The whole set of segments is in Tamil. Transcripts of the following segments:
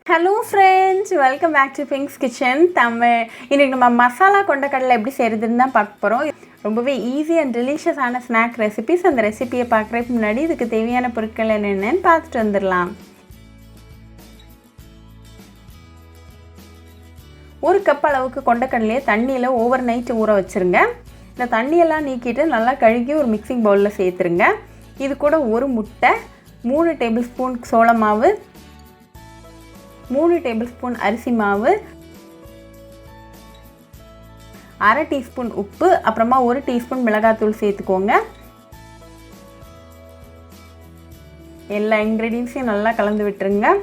Hello friends, welcome back to Pink's Kitchen Tamil. இன்னைக்கு நம்ம மசாலா கொண்டக்கடலை எப்படி செய்யறதுன்னு தான் பார்க்க போறோம். ரொம்பவே ஈஸி அண்ட் டெலிஷியஸ் ஆன ஸ்நாக் ரெசிபிஸ். அந்த ரெசிபியை பார்க்கறதுக்கு முன்னாடி இதுக்கு தேவையான பொருட்கள் என்னென்னன்னு பார்த்துட்டு வந்துடலாம். ஒரு கப் அளவுக்கு கொண்டக்கடலையை தண்ணியில் ஓவர் நைட் ஊற வச்சுருங்க. இந்த தண்ணியெல்லாம் நீக்கிட்டு நல்லா கழுகி ஒரு மிக்சிங் பவுலில் சேர்த்துருங்க. இது கூட ஒரு முட்டை, 3 டேபிள் ஸ்பூன் சோள மாவு, 3 டேபிள் ஸ்பூன் அரிசி மாவு, 1/2 டீஸ்பூன் உப்பு, அப்புறமா 1 டீஸ்பூன் மிளகாத்தூள் சேர்த்துக்கோங்க. எல்லா இன்க்ரீடியன்ஸையும் நல்லா கலந்து விட்டுருங்க.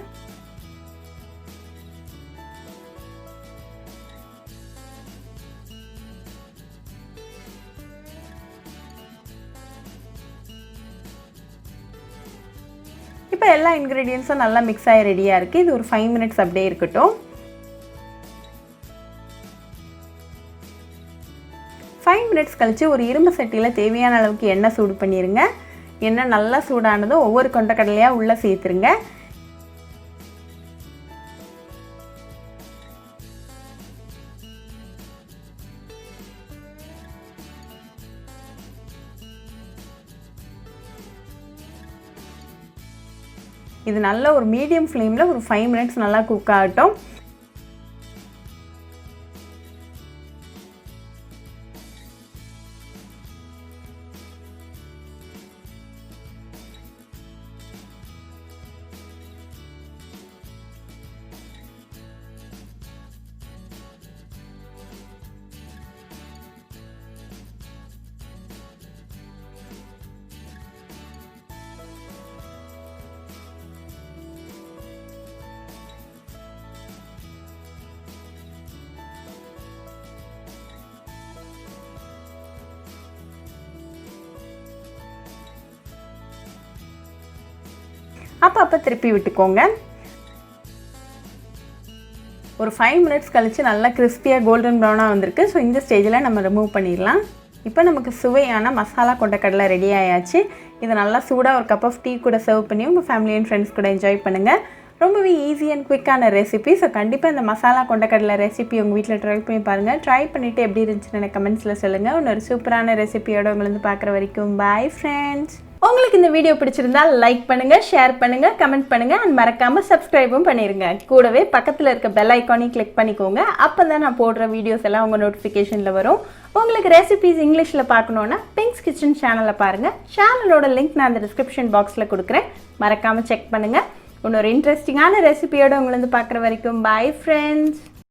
இப்போ எல்லா இன்க்ரீடியன்ஸும் நல்லா மிக்ஸ் ஆகி ரெடியாக இருக்குது. இது ஒரு 5 மினிட்ஸ் அப்படியே இருக்கட்டும். 5 மினிட்ஸ் கழித்து ஒரு இரும்பு சட்டியில் தேவையான அளவுக்கு எண்ணெய் சூடு பண்ணிடுங்க. எண்ணெய் நல்லா சூடானதும் ஒவ்வொரு கொண்டக்கடலையாக உள்ளே சேர்த்துருங்க. இது நல்ல ஒரு மீடியம் ஃப்ளேமில் ஒரு 5 மினிட்ஸ் நல்லா குக் ஆகட்டும். அப்போ திருப்பி விட்டுக்கோங்க. ஒரு 5 மினிட்ஸ் கழித்து நல்லா கிறிஸ்பியாக கோல்டன் ப்ரௌனாக வந்திருக்கு. ஸோ இந்த ஸ்டேஜில் நம்ம ரிமூவ் பண்ணிடலாம். இப்போ நமக்கு சுவையான மசாலா கொண்டக்கடலை ரெடி ஆயாச்சு. இதை நல்லா சூடாக ஒரு கப் ஆஃப் டீ கூட சர்வ் பண்ணி உங்கள் ஃபேமிலி அண்ட் ஃப்ரெண்ட்ஸ் கூட என்ஜாய் பண்ணுங்கள். ரொம்பவே ஈஸி அண்ட் குவிக்கான ரெசிபி. ஸோ கண்டிப்பாக இந்த மசாலா கொண்டக்கடலை ரெசிபி உங்கள் வீட்டில் ட்ரை பண்ணி பாருங்கள். ட்ரை பண்ணிவிட்டு எப்படி இருந்துச்சுன்னு எனக்கு கமெண்ட்ஸில் சொல்லுங்கள். இன்னொரு சூப்பரான ரெசிபியோட உங்களை வந்து பார்க்குற வரைக்கும் பாய் ஃப்ரெண்ட்ஸ். உங்களுக்கு இந்த வீடியோ பிடிச்சிருந்தா லைக் பண்ணுங்கள், ஷேர் பண்ணுங்கள், கமெண்ட் பண்ணுங்கள் அண்ட் மறக்காமல் சப்ஸ்கிரைபும் பண்ணிடுங்க. கூடவே பக்கத்தில் இருக்க பெல் ஐக்கானையும் கிளிக் பண்ணிக்கோங்க. அப்போ தான் நான் போடுற வீடியோஸ் எல்லாம் உங்கள் நோட்டிஃபிகேஷனில் வரும். உங்களுக்கு ரெசிபிஸ் இங்கிலீஷில் பார்க்கணுன்னா பிங்க்ஸ் கிச்சன் சேனலை பாருங்கள். சேனலோட லிங்க் நான் அந்த டிஸ்கிரிப்ஷன் பாக்ஸில் கொடுக்குறேன். மறக்காமல் செக் பண்ணுங்கள். இன்னொரு இன்ட்ரெஸ்டிங்கான ரெசிபியோடு உங்களை வந்து பார்க்குற வரைக்கும் பாய் ஃப்ரெண்ட்ஸ்.